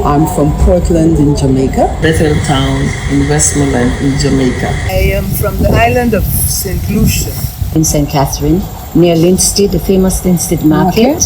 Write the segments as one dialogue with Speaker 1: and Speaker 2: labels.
Speaker 1: I'm from Portland in Jamaica.
Speaker 2: Bethel Town in Westmoreland in Jamaica.
Speaker 3: I am from the island of St. Lucia.
Speaker 4: In St. Catherine, near Linstead, the famous Linstead Market,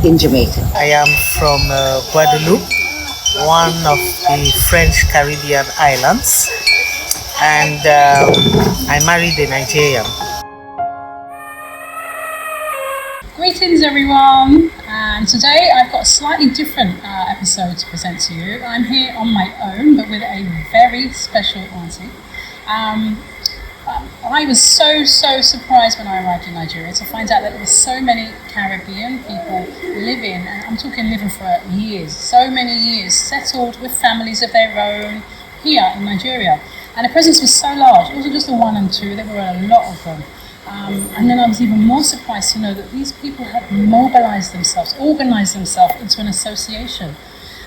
Speaker 4: in Jamaica.
Speaker 3: I am from Guadeloupe, one of the French Caribbean islands, and I married a Nigerian.
Speaker 5: Greetings everyone, and today I've got a slightly different episode to present to you. I'm here on my own, but with a very special auntie. I was so surprised when I arrived in Nigeria to find out that there were so many Caribbean people living, and I'm talking living for years, so many years, settled with families of their own here in Nigeria. And the presence was so large. It wasn't just the one and two, there were a lot of them. And then I was even more surprised to know that these people had mobilized themselves, organized themselves into an association.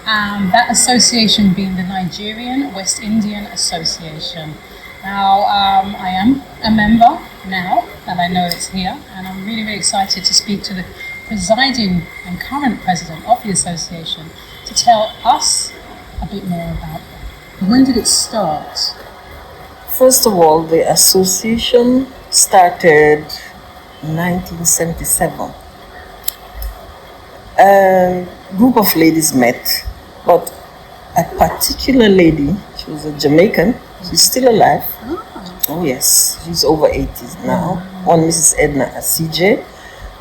Speaker 5: That association being the Nigerian West Indian Association. Now, I am a member now, and I know it's here, and I'm really excited to speak to the presiding and current president of the association to tell us a bit more about it. When did it start?
Speaker 2: First of all, the association started in 1977. A group of ladies met, but a particular lady, she was a Jamaican, she's still alive. Oh yes, she's over 80s now. One Mrs. Edna CJ,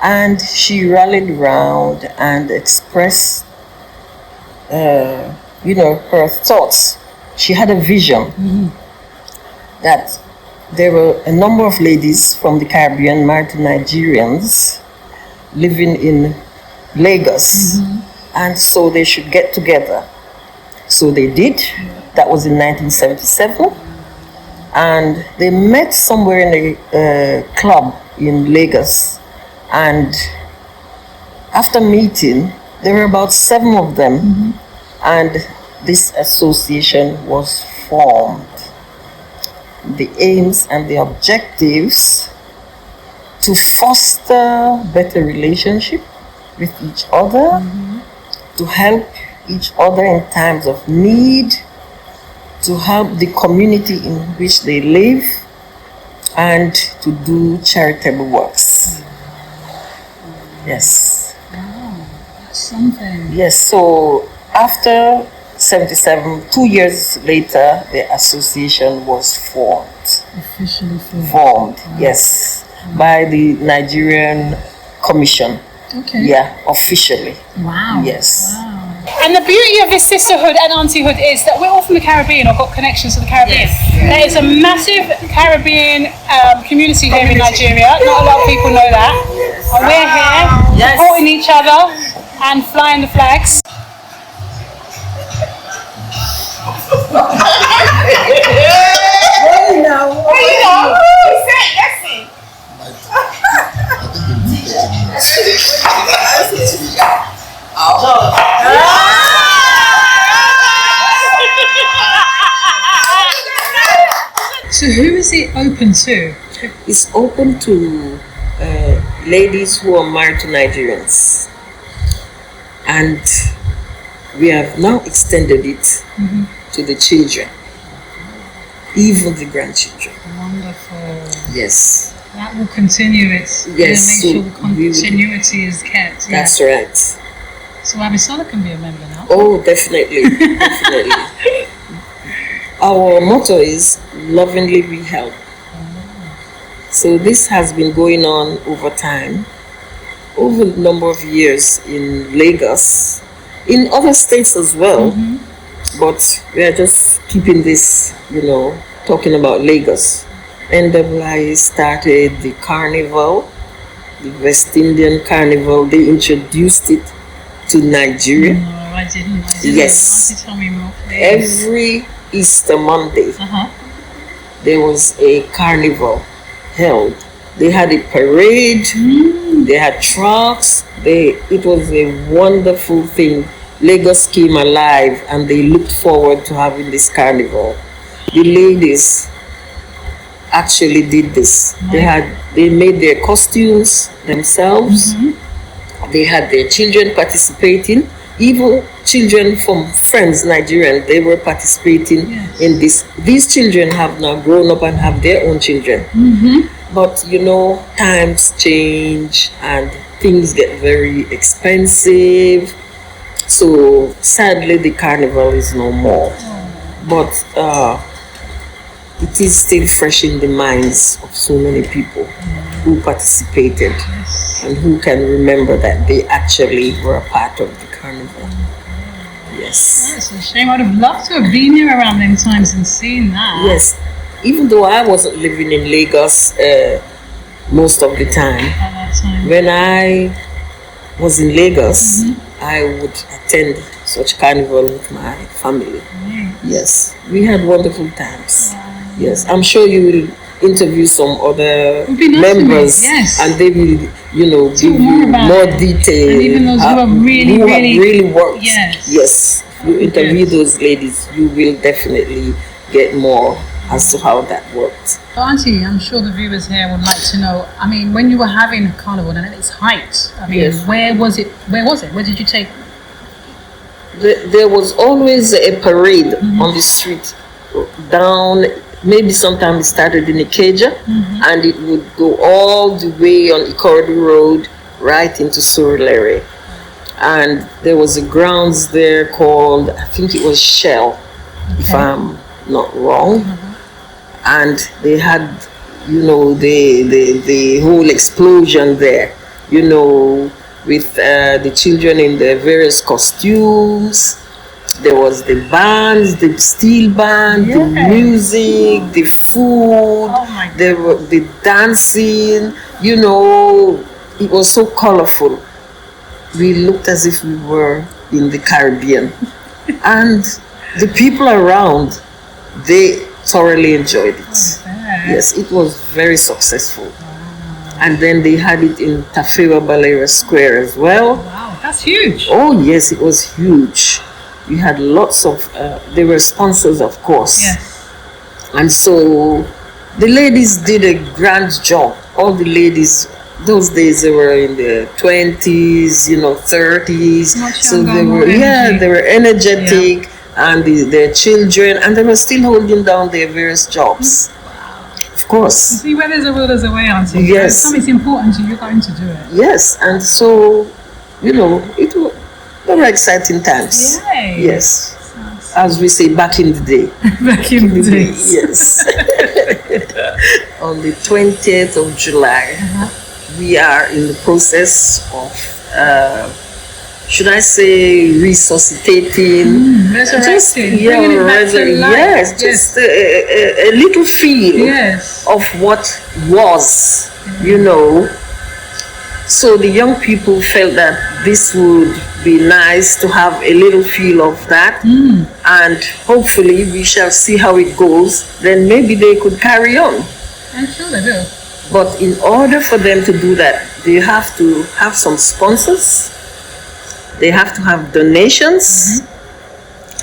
Speaker 2: and she rallied around and expressed, her thoughts. She had a vision that there were a number of ladies from the Caribbean married to Nigerians living in Lagos, and so they should get together. So they did. That was in 1977, and they met somewhere in a club in Lagos, and after meeting, there were about 7 of them, and this association was formed. The aims and the objectives to foster better relationship with each other, to help each other in times of need, to help the community in which they live, and to do charitable works. Yes.
Speaker 5: Wow, that's something.
Speaker 2: Yes, so after 77, 2 years later, the association was formed.
Speaker 5: Officially
Speaker 2: Formed, yes, by the Nigerian Commission.
Speaker 5: Okay.
Speaker 2: Yeah, officially.
Speaker 5: Wow.
Speaker 2: Yes.
Speaker 5: Wow. And the beauty of this sisterhood and auntyhood is that we're all from the Caribbean or got connections to the Caribbean.
Speaker 2: Yes.
Speaker 5: There is a massive Caribbean community here in Nigeria. Not a lot of people know that. And we're here supporting each other and flying the flags. So who is it open to?
Speaker 2: It's open to ladies who are married to Nigerians, and we have now extended it to the children, even the grandchildren.
Speaker 5: Wonderful.
Speaker 2: Yes.
Speaker 5: That will continue. It's
Speaker 2: Yes,
Speaker 5: make sure the
Speaker 2: so
Speaker 5: continuity is kept.
Speaker 2: That's right.
Speaker 5: So Abisola can be a member now.
Speaker 2: Oh, definitely, definitely. Our motto is lovingly we help. So this has been going on over time, over a number of years in Lagos, in other states as well. But we are just keeping this, talking about Lagos. NWI started the carnival, the West Indian carnival. They introduced it to Nigeria.
Speaker 5: No, I didn't.
Speaker 2: Yes.
Speaker 5: Why don't you tell me more, please?
Speaker 2: Every Easter Monday, there was a carnival held. They had a parade, they had trucks, it was a wonderful thing. Lagos came alive and they looked forward to having this carnival. The ladies actually did this. They made their costumes themselves, They had their children participating, even children from friends, Nigerian, they were participating in this. These children have now grown up and have their own children. But you know, times change and things get very expensive. So sadly, the carnival is no more. But it is still fresh in the minds of so many people who participated and who can remember that they actually were a part of the carnival. Yes.
Speaker 5: That's a shame. I'd have loved to have been here around them times and seen that.
Speaker 2: Yes. Even though I wasn't living in Lagos most of the time,
Speaker 5: At that time.
Speaker 2: when I was in Lagos, I would attend such carnival with my family. Yes, we had wonderful times. Yes, I'm sure you will interview some other
Speaker 5: Would be nice to
Speaker 2: members,
Speaker 5: meet, yes.
Speaker 2: and they will, you know, give
Speaker 5: more
Speaker 2: you
Speaker 5: about
Speaker 2: more
Speaker 5: it.
Speaker 2: detail.
Speaker 5: And even those who have really,
Speaker 2: who
Speaker 5: really-
Speaker 2: have really worked.
Speaker 5: Yes.
Speaker 2: Yes, you interview
Speaker 5: Yes.
Speaker 2: those ladies, you will definitely get more as to how that worked.
Speaker 5: So, Auntie, I'm sure the viewers here would like to know, I mean, when you were having a carnival and at its height, I mean,
Speaker 2: Yes.
Speaker 5: where was it? Where did you take?
Speaker 2: There was always a parade on the street down. Maybe sometimes it started in Ikeja and it would go all the way on Ikorodu Road right into Surulere. And there was a grounds there called, I think it was Shell, if I'm not wrong. And they had, you know, the whole explosion there, you know, with the children in their various costumes. There was the bands, the steel band, the music, the food,
Speaker 5: my
Speaker 2: there were the dancing, you know, it was so colorful. We looked as if we were in the Caribbean. And the people around, they thoroughly enjoyed it. Yes, it was very successful. And then they had it in Tafewa Balera Square as well.
Speaker 5: Wow, that's huge.
Speaker 2: Oh yes, it was huge. We had lots of, they were sponsors, of course.
Speaker 5: Yes.
Speaker 2: And so the ladies did a grand job. All the ladies, those days they were in their 20s, you know, 30s.
Speaker 5: Much
Speaker 2: So
Speaker 5: younger,
Speaker 2: they
Speaker 5: more
Speaker 2: were,
Speaker 5: energy.
Speaker 2: they were energetic, and their children, and they were still holding down their various jobs. Of course.
Speaker 5: See, where there's a will, there's a way, Auntie.
Speaker 2: Yes.
Speaker 5: If something's important to you, you're going to do it.
Speaker 2: Yes, and so, you know, they were exciting times.
Speaker 5: Yay.
Speaker 2: Yes. As we say, back in the day.
Speaker 5: Back in the days.
Speaker 2: Yes. On the 20th of July, we are in the process of, should I say, resuscitating.
Speaker 5: Resurrecting.
Speaker 2: Just, yeah,
Speaker 5: Bringing it back to life.
Speaker 2: yes, just a little feel
Speaker 5: Yes.
Speaker 2: of what was, you know. So the young people felt that this would be nice to have a little feel of that, and hopefully we shall see how it goes. Then maybe they could carry on.
Speaker 5: I'm sure they will.
Speaker 2: But in order for them to do that, they have to have some sponsors. They have to have donations.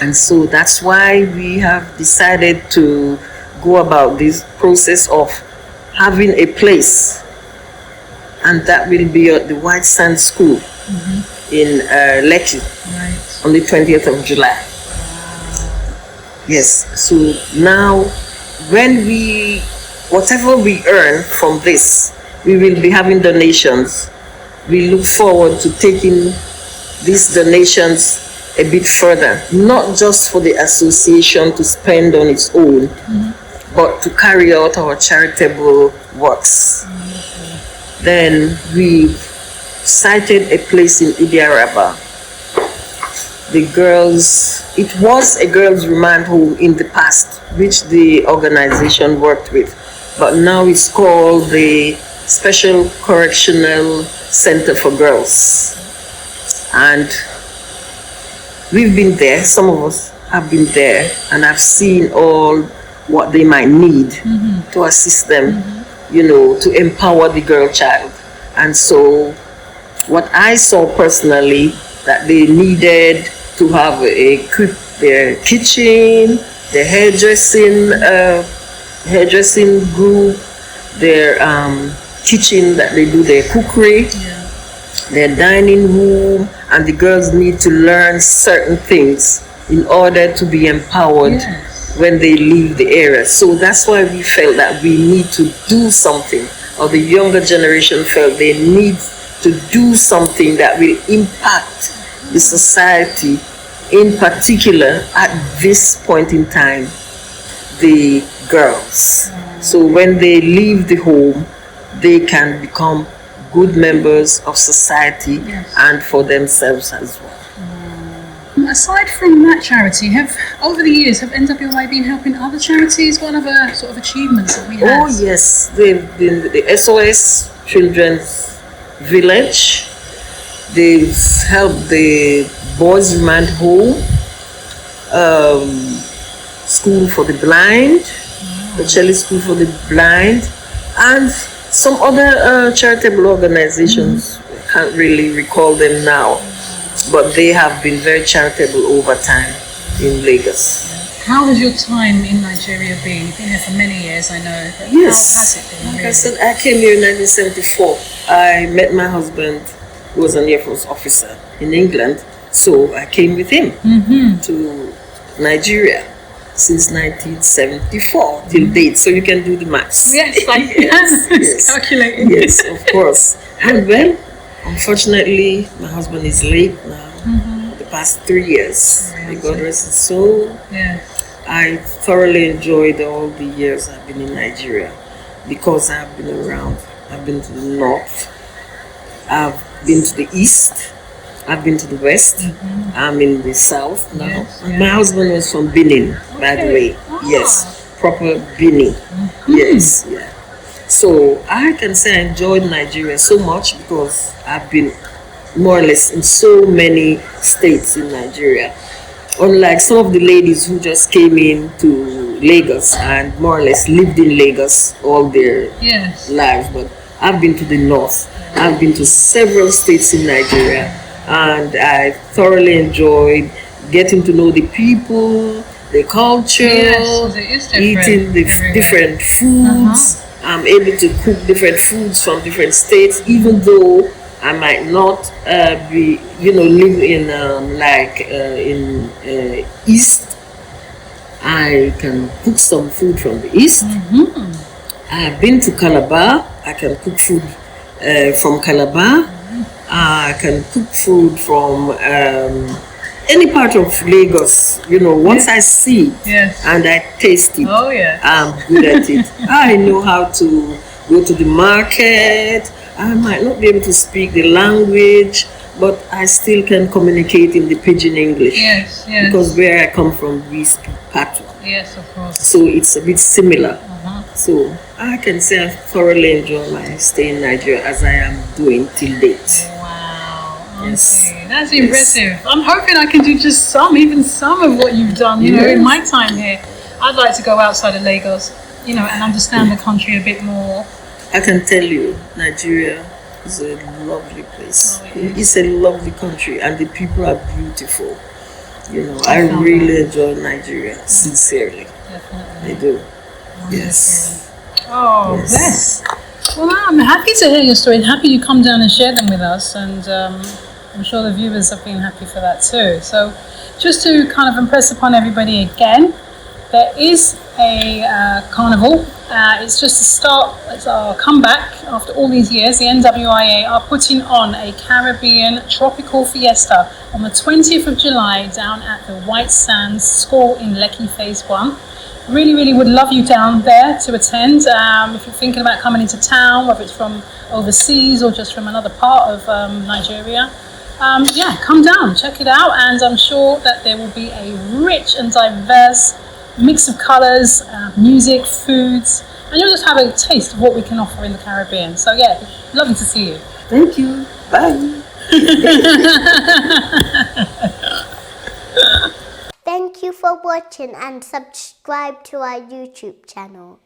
Speaker 2: And so that's why we have decided to go about this process of having a place. And that will be at the White Sand School in Lekki
Speaker 5: Right.
Speaker 2: on the 20th of July. Yes, so now whatever we earn from this, we will be having donations. We look forward to taking these donations a bit further, not just for the association to spend on its own, but to carry out our charitable works. Then we cited a place in Ebi Adele. It was a girls' remand home in the past, which the organization worked with, but now it's called the Special Correctional Center for Girls. And we've been there, some of us have been there, and I've seen all what they might need to assist them, you know, to empower the girl child. And so what I saw personally, that they needed to have their kitchen, their hairdressing group, their kitchen that they do their cookery, their dining room, and the girls need to learn certain things in order to be empowered
Speaker 5: Yes.
Speaker 2: when they leave the area. So that's why we felt that we need to do something, or the younger generation felt they need to do something that will impact the society, in particular at this point in time, the girls. So when they leave the home, they can become good members of society and for themselves as well.
Speaker 5: Aside from that charity, over the years have NWI been helping other charities? What other sort of achievements have we had?
Speaker 2: Oh yes, they've been the SOS Children's Village. They've helped the Boys Remand Home, School for the Blind, the Shelley School for the Blind, and some other charitable organizations. I can't really recall them now, but they have been very charitable over time in Lagos.
Speaker 5: How has your time in Nigeria been? You've been here for many years, I know. But
Speaker 2: Yes.
Speaker 5: How has it been?
Speaker 2: Like
Speaker 5: Really?
Speaker 2: I said, I came here in 1974. I met my husband, who was an Air Force officer in England, so I came with him to Nigeria since 1974 till date. So you can do the maths.
Speaker 5: Yes,
Speaker 2: Yes.
Speaker 5: calculating.
Speaker 2: Yes, of course. And well, unfortunately, my husband is late now. For the past 3 years, may God rest his soul.
Speaker 5: Yeah.
Speaker 2: I thoroughly enjoyed all the years I've been in Nigeria because I've been around. I've been to the north, I've been to the east, I've been to the west, I'm in the south now.
Speaker 5: Yes,
Speaker 2: And my husband was from Benin, by the way. Yes, proper Benin. Yes, yeah. So I can say I enjoyed Nigeria so much because I've been more or less in so many states in Nigeria. Unlike some of the ladies who just came in to Lagos and more or less lived in Lagos all their
Speaker 5: Yes.
Speaker 2: lives, but I've been to the north. I've been to several states in Nigeria, and I thoroughly enjoyed getting to know the people, the culture,
Speaker 5: Yes, it is different
Speaker 2: eating the
Speaker 5: everywhere.
Speaker 2: different foods. I'm able to cook different foods from different states, even though I might not live in East. I can cook some food from the East. I've been to Calabar. I can cook food from Calabar. I can cook food from any part of Lagos. Once I see it and I taste it,
Speaker 5: Oh, yeah.
Speaker 2: I'm good at it. I know how to go to the market. I might not be able to speak the language, but I still can communicate in the pidgin English.
Speaker 5: Yes, yes.
Speaker 2: Because where I come from, we speak Patois.
Speaker 5: Yes, of course.
Speaker 2: So it's a bit similar. So I can say I thoroughly enjoy my stay in Nigeria as I am doing till date.
Speaker 5: Wow.
Speaker 2: Yes.
Speaker 5: Okay, that's impressive. I'm hoping I can do just even some of what you've done, in my time here. I'd like to go outside of Lagos, and understand the country a bit more.
Speaker 2: I can tell you, Nigeria is a lovely place. It's a lovely country, and the people are beautiful. I really enjoy Nigeria, sincerely.
Speaker 5: Definitely.
Speaker 2: I do. Yes.
Speaker 5: Oh,
Speaker 2: Yes.
Speaker 5: bless. Well, I'm happy to hear your story. Happy you come down and share them with us, and I'm sure the viewers have been happy for that too. So, just to kind of impress upon everybody again, there is a carnival. It's just a start. It's our comeback after all these years. The NWIA are putting on a Caribbean tropical fiesta on the 20th of July down at the White Sands School in Lekki Phase 1. Really, really would love you down there to attend. If you're thinking about coming into town, whether it's from overseas or just from another part of Nigeria, come down, check it out, and I'm sure that there will be a rich and diverse mix of colours, music, foods, and you'll just have a taste of what we can offer in the Caribbean. So lovely to see you.
Speaker 2: Thank you. Bye.
Speaker 6: Thank you for watching and subscribe to our YouTube channel.